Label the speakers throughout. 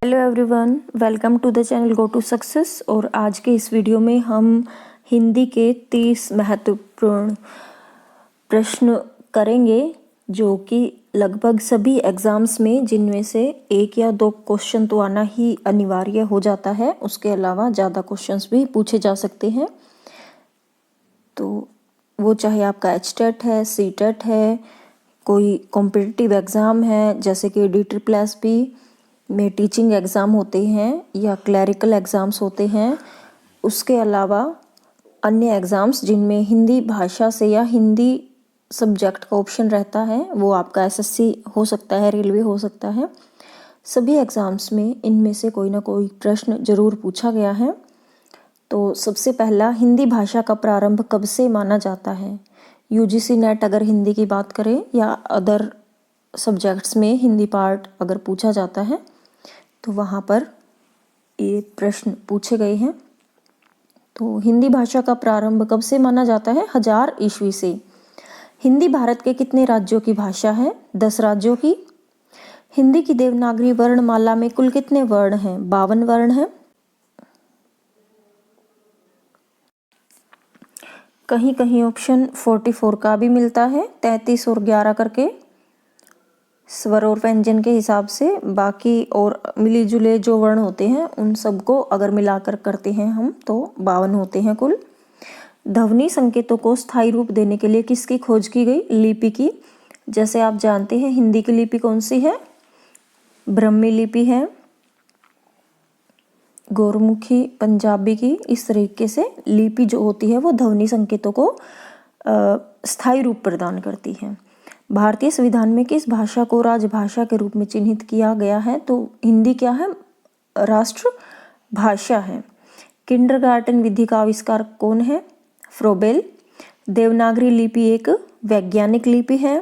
Speaker 1: Hello everyone, welcome to the channel go to success. और आज के इस वीडियो में हम हिंदी के 30 महत्वपूर्ण प्रश्न करेंगे जो कि लगभग सभी एग्ज़ाम्स में, जिनमें से एक या दो क्वेश्चन तो आना ही अनिवार्य हो जाता है, उसके अलावा ज़्यादा क्वेश्चंस भी पूछे जा सकते हैं। तो वो चाहे आपका एचटेट है, सीटेट है, कोई कॉम्पिटिटिव एग्ज़ाम है जैसे कि DSSB में टीचिंग एग्ज़ाम होते हैं या क्लरिकल एग्ज़ाम्स होते हैं, उसके अलावा अन्य एग्ज़ाम्स जिनमें हिंदी भाषा से या हिंदी सब्जेक्ट का ऑप्शन रहता है, वो आपका SSC हो सकता है, रेलवे हो सकता है। सभी एग्ज़ाम्स में इनमें से कोई ना कोई प्रश्न ज़रूर पूछा गया है। तो सबसे पहला, हिंदी भाषा का प्रारंभ कब से माना जाता है? UGC नेट अगर हिंदी की बात करें या अदर सब्जेक्ट्स में हिंदी पार्ट अगर पूछा जाता है तो वहाँ पर ये प्रश्न पूछे गए हैं। तो हिंदी भाषा का प्रारंभ कब से माना जाता है? 1000 ईस्वी से। हिंदी भारत के कितने राज्यों की भाषा है? 10 राज्यों की। हिंदी की देवनागरी वर्णमाला में कुल कितने वर्ण हैं? 52 वर्ण हैं। कहीं कहीं ऑप्शन 44 का भी मिलता है, 33 और 11 करके स्वर और व्यंजन के हिसाब से। बाकी और मिली जुले जो वर्ण होते हैं उन सबको अगर मिलाकर करते हैं हम तो 52 होते हैं कुल। ध्वनि संकेतों को स्थायी रूप देने के लिए किसकी खोज की गई? लिपि की। जैसे आप जानते हैं हिंदी की लिपि कौन सी है? ब्रह्मी लिपि है, गौरमुखी, पंजाबी की। इस तरीके से लिपि जो होती है वो ध्वनि संकेतों को स्थायी रूप प्रदान करती है। भारतीय संविधान में किस भाषा को राजभाषा के रूप में चिन्हित किया गया है? तो हिंदी क्या है? राष्ट्र भाषा है। किंडरगार्टन विधि का आविष्कार कौन है? फ्रोबेल। देवनागरी लिपि एक वैज्ञानिक लिपि है।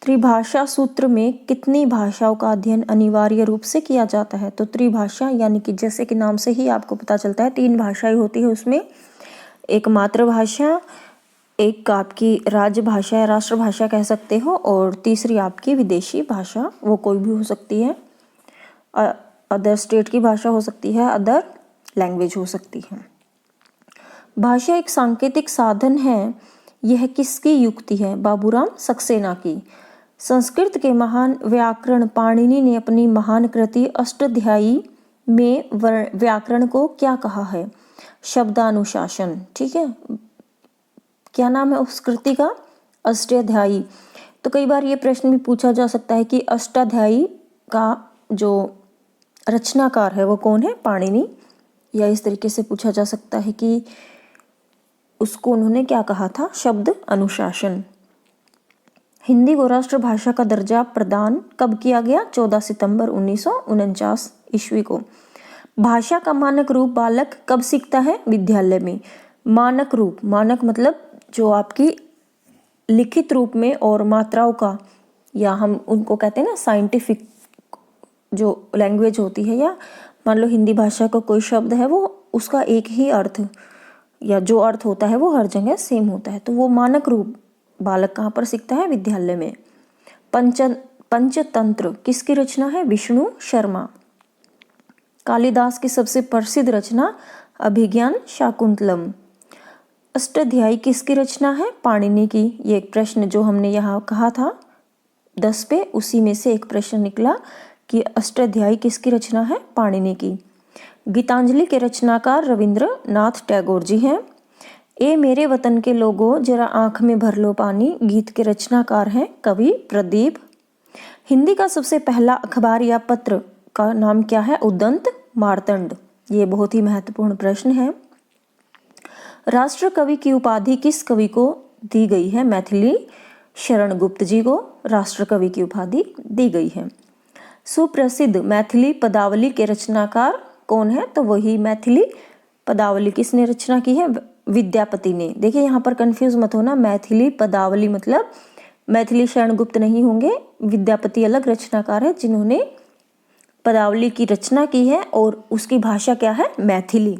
Speaker 1: त्रिभाषा सूत्र में कितनी भाषाओं का अध्ययन अनिवार्य रूप से किया जाता है? तो त्रिभाषा यानी कि जैसे कि नाम से ही आपको पता चलता है 3 भाषाएं होती है उसमें। एक मातृभाषा, एक आपकी राजभाषा या राष्ट्रभाषा कह सकते हो, और तीसरी आपकी विदेशी भाषा, वो कोई भी हो सकती है, अदर स्टेट की भाषा हो सकती है, अदर लैंग्वेज हो सकती है। भाषा एक सांकेतिक साधन है, यह किसकी युक्ति है? बाबूराम सक्सेना की। संस्कृत के महान व्याकरण पाणिनि ने अपनी महान कृति अष्टाध्यायी में व्याकरण को क्या कहा है? शब्दानुशासन। ठीक है, क्या नाम है उस कृति का? अष्टाध्यायी। तो कई बार ये प्रश्न भी पूछा जा सकता है कि अष्टाध्यायी का जो रचनाकार है वो कौन है? पाणिनि। या इस तरीके से पूछा जा सकता है कि उसको उन्होंने क्या कहा था? शब्द अनुशासन। हिंदी को राष्ट्रभाषा का दर्जा प्रदान कब किया गया? 14 सितंबर 1949 ईस्वी को। भाषा का मानक रूप बालक कब सीखता है? विद्यालय में। मानक रूप, मानक मतलब जो आपकी लिखित रूप में और मात्राओं का, या हम उनको कहते हैं ना साइंटिफिक जो लैंग्वेज होती है, या मान लो हिंदी भाषा का कोई शब्द है वो उसका एक ही अर्थ या जो अर्थ होता है वो हर जगह सेम होता है, तो वो मानक रूप बालक कहाँ पर सीखता है? विद्यालय में। पंचतंत्र किसकी रचना है? विष्णु शर्मा। कालिदास की सबसे प्रसिद्ध रचना अभिज्ञान शाकुंतलम। अष्टाध्यायी किसकी रचना है? पाणिनि की। ये एक प्रश्न जो हमने यहाँ कहा था 10 पे, उसी में से एक प्रश्न निकला कि अष्टाध्यायी किसकी रचना है? पाणिनि की। गीतांजलि के रचनाकार रविंद्रनाथ टैगोर जी हैं। ए मेरे वतन के लोगों जरा आंख में भर लो पानी गीत के रचनाकार हैं कवि प्रदीप। हिंदी का सबसे पहला अखबार या पत्र का नाम क्या है? उदंत मार्तंड। ये बहुत ही महत्वपूर्ण प्रश्न है। राष्ट्र कवि की उपाधि किस कवि को दी गई है? मैथिली शरण गुप्त जी को राष्ट्र कवि की उपाधि दी गई है। सुप्रसिद्ध मैथिली पदावली के रचनाकार कौन है? तो वही मैथिली पदावली किसने रचना की है? विद्यापति ने। देखिए यहाँ पर कंफ्यूज मत होना, मैथिली पदावली मतलब मैथिली शरण गुप्त नहीं होंगे, विद्यापति अलग रचनाकार है जिन्होंने पदावली की रचना की है और उसकी भाषा क्या है? मैथिली।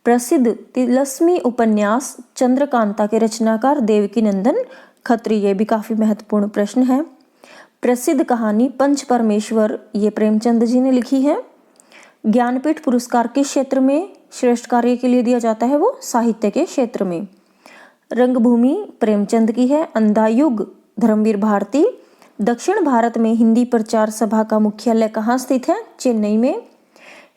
Speaker 1: प्रसिद्ध तिलस्मी उपन्यास चंद्रकांता के रचनाकार देवकी नंदन खत्री। ये भी काफी महत्वपूर्ण प्रश्न है। प्रसिद्ध कहानी पंच परमेश्वर ये प्रेमचंद जी ने लिखी है। ज्ञानपीठ पुरस्कार किस क्षेत्र में श्रेष्ठ कार्य के लिए दिया जाता है? वो साहित्य के क्षेत्र में। रंगभूमि प्रेमचंद की है। अंधायुग धर्मवीर भारती। दक्षिण भारत में हिंदी प्रचार सभा का मुख्यालय कहाँ स्थित है? चेन्नई में।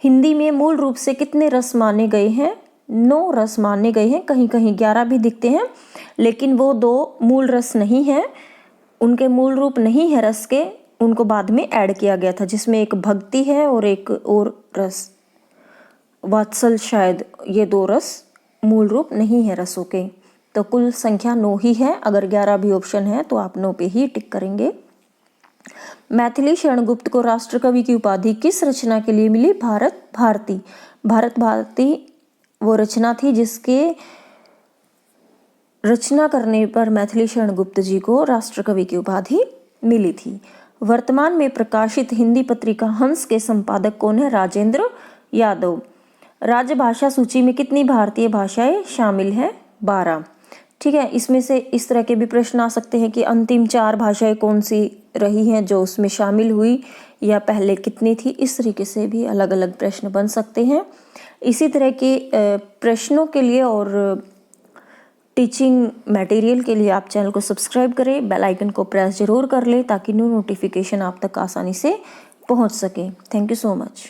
Speaker 1: हिंदी में मूल रूप से कितने रस माने गए हैं? 9 रस माने गए हैं, कहीं कहीं 11 भी दिखते हैं, लेकिन वो 2 मूल रस नहीं है, उनके मूल रूप नहीं है रस के, उनको बाद में ऐड किया गया था, जिसमें एक भक्ति है और एक और रस वात्सल, शायद ये 2 रस मूल रूप नहीं है रसों के। तो कुल संख्या 9 ही है। अगर 11 भी ऑप्शन है तो आप 9 पे ही टिक करेंगे। मैथिली शरण गुप्त को राष्ट्रकवि की उपाधि किस रचना के लिए मिली? भारत भारती। भारत भारती वो रचना थी जिसके रचना करने पर मैथिली शरण गुप्त जी को राष्ट्रकवि की उपाधि मिली थी। वर्तमान में प्रकाशित हिंदी पत्रिका हंस के संपादक कौन है? राजेंद्र यादव। राजभाषा सूची में कितनी भारतीय भाषाएं शामिल हैं? 12। ठीक है, इसमें से इस तरह के भी प्रश्न आ सकते हैं कि अंतिम 4 भाषाएं कौन सी रही हैं जो उसमें शामिल हुई, या पहले कितनी थी। इस तरीके से भी अलग अलग प्रश्न बन सकते हैं। इसी तरह के प्रश्नों के लिए और टीचिंग मटेरियल के लिए आप चैनल को सब्सक्राइब करें, बेल आइकन को प्रेस जरूर कर लें ताकि न्यू नोटिफिकेशन आप तक आसानी से पहुंच सके। Thank you so much.